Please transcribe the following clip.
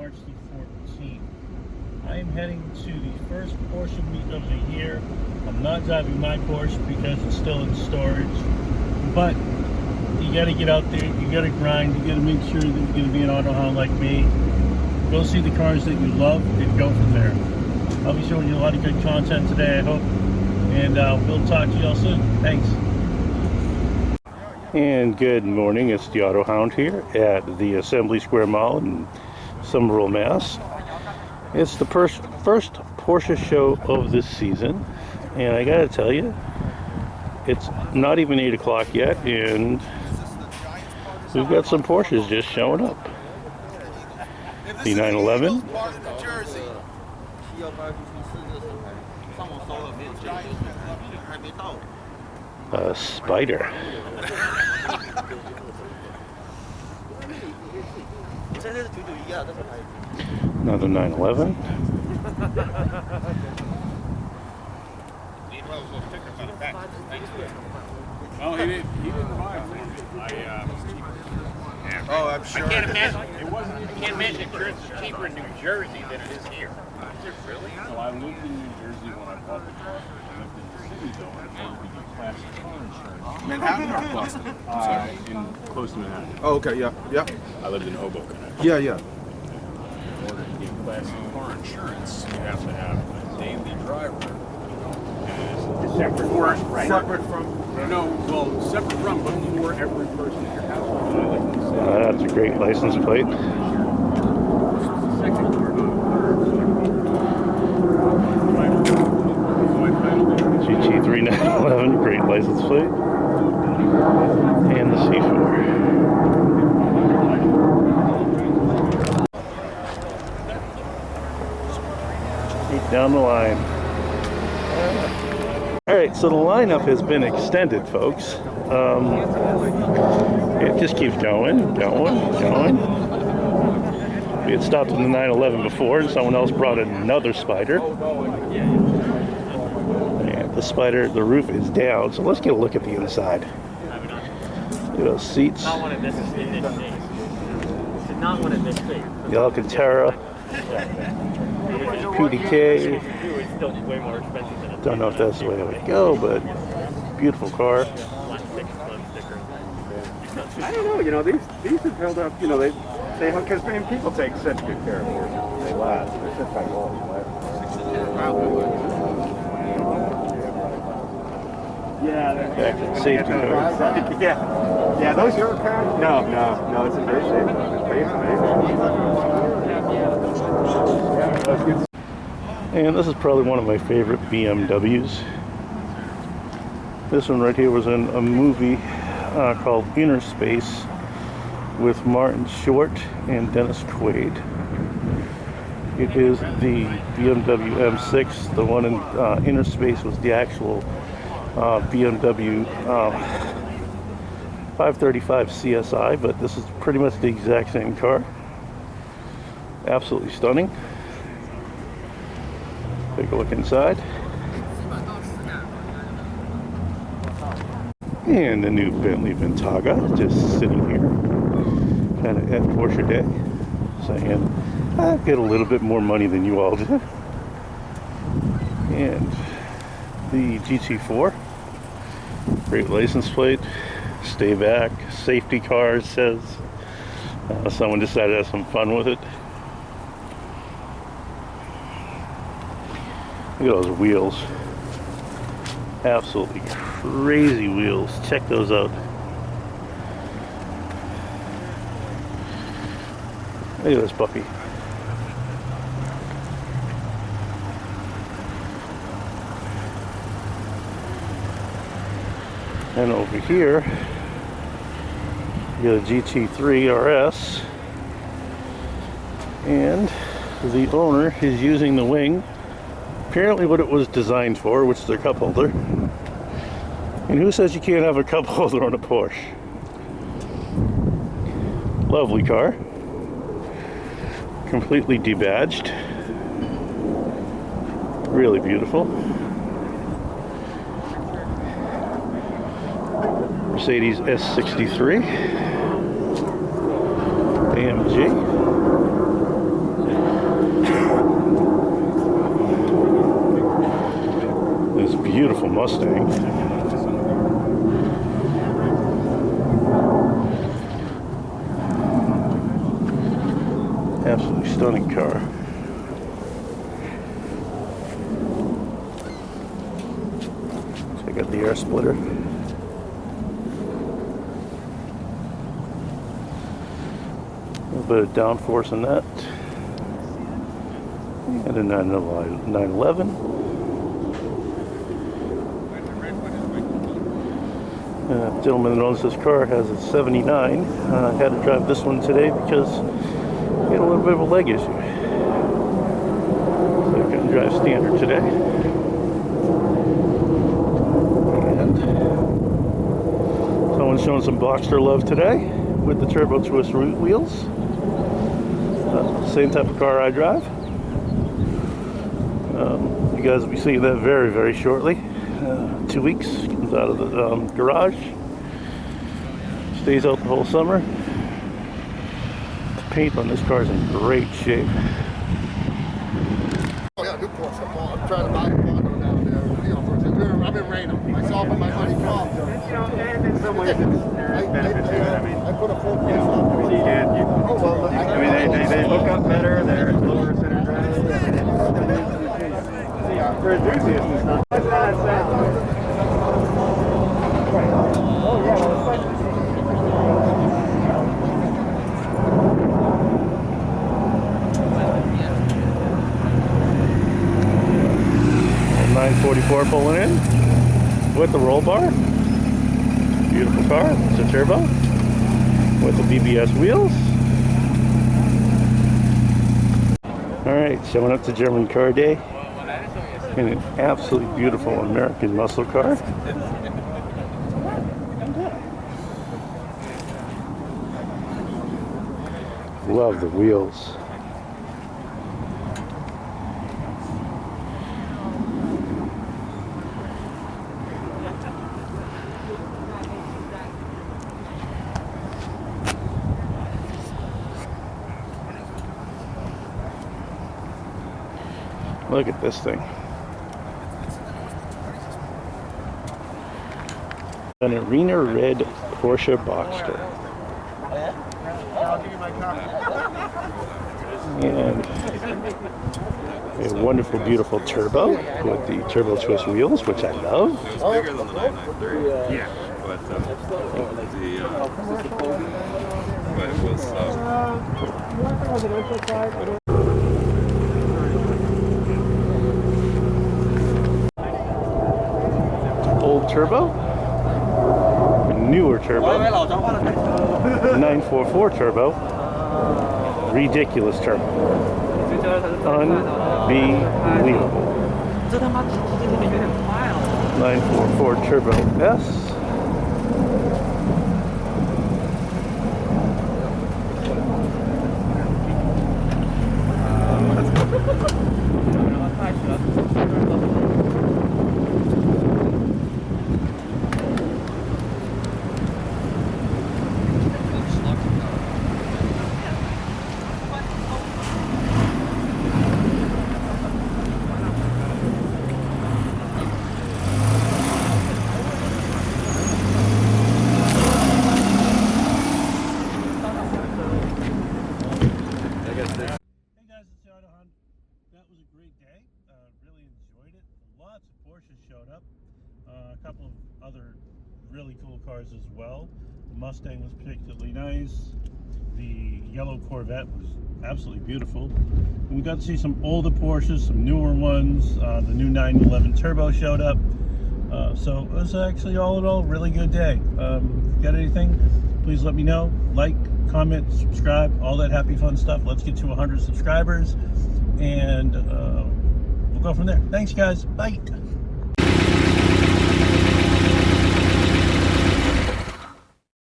March the 14th. I am heading to the first Porsche meet of the year. I'm not driving my Porsche because it's still in storage, but you got to get out there, you got to grind, you got to make sure that you're going to be an auto hound like me. Go see the cars that you love and go from there. I'll be showing you a lot of good content today, I hope, and we'll talk to you all soon. Thanks. And good morning, it's the Auto Hound here at the Assembly Square Mall in Somerville, Mass. It's the first Porsche show of this season, and I gotta tell you, it's not even 8 o'clock yet, and we've got some Porsches just showing up. The 911, a Spider, another 911, Oh, he didn't buy it. Oh, I'm sure. I can't imagine insurance is cheaper in New Jersey than it is here. Is it really? So I lived in New Jersey when I bought the car. I lived in the city though, in order to get classic car insurance. Manhattan or Boston? In close to Manhattan. Oh, okay, yeah, yeah. I lived in Hoboken. Yeah, yeah. In order to get classic car insurance, you have to have a daily driver. Separate for it, right? Separate from. No, well, separate from, but for every person in your household. that's a great license plate. GT3 911, great license plate. And the C4. Keep down the line. Alright, so the lineup has been extended, folks. It just keeps going. We had stopped in the 911 before, and someone else brought another Spider. And the Spider, the roof is down, so let's get a look at the inside. Look at those seats. Not one of this in this shape. It's not one of this shape. The Alcantara. PDK. It's still way more expensive than a Don't know if that's the way I would go, but beautiful car. I don't know, you know, these have held up, you know, because people take such good care of them. They last. They're just like old. Yeah, safety cars. Yeah, those your cars? No, it's in great shape. It's amazing. And this is probably one of my favorite BMWs. This one right here was in a movie called Inner Space with Martin Short and Dennis Quaid. It is the BMW M6. The one in Inner Space was the actual BMW 535 CSI, but this is pretty much the exact same car. Absolutely stunning. Take a look inside. And the new Bentley Ventaga just sitting here, kind of at Porsche Day, saying, I get a little bit more money than you all do. And the GT4, great license plate, stay back, safety car, says. Someone decided to have some fun with it. Look at those wheels. Absolutely crazy wheels. Check those out. Look at this puppy. And over here, you got a GT3 RS. And the owner is using the wing, apparently what it was designed for, which is their cup holder. And who says you can't have a cup holder on a Porsche? Lovely car. Completely debadged. Really beautiful. Mercedes S63. AMG. beautiful Mustang. Absolutely stunning car. Check out the air splitter. A little bit of downforce in that. And a 911. Gentleman that owns this car has a 79. I had to drive this one today because he had a little bit of a leg issue. So I couldn't drive standard today. And someone's showing some Boxster love today with the turbo twist wheels. Same type of car I drive. You guys will be seeing that very, very shortly. 2 weeks, comes out of the garage. Stays out the whole summer. The paint on this car is in great shape. Oh yeah, new Porsche. I'm trying to buy a condo down there. You know, I've been raining myself and my money cost. You know, and in some ways there's benefits to it. I mean, I put a full price on. you can't. I mean, they look up better. They're lower center drive. For enthusiasts, it's not. That's not sound. Oh yeah, well, it's like. 944 pulling in with the roll bar. Beautiful car. It's a turbo with the BBS wheels. Alright, showing up to German Car Day in an absolutely beautiful American muscle car. Love the wheels. Look at this thing. An arena red Porsche Boxster. And a wonderful, beautiful turbo with the turbo twist wheels, which I love. It's bigger than the 993. Yeah. But it was. Old turbo, newer turbo, 944 turbo, ridiculous turbo, unbelievable. 944 turbo S. Lots of Porsches showed up. A couple of other really cool cars as well. The Mustang was particularly nice. The yellow Corvette was absolutely beautiful. And we got to see some older Porsches, some newer ones. The new 911 Turbo showed up. So it was actually all in all a really good day. Got anything? Please let me know. Like, comment, subscribe, all that happy fun stuff. Let's get to 100 subscribers. And we'll go from there. Thanks, guys. Bye.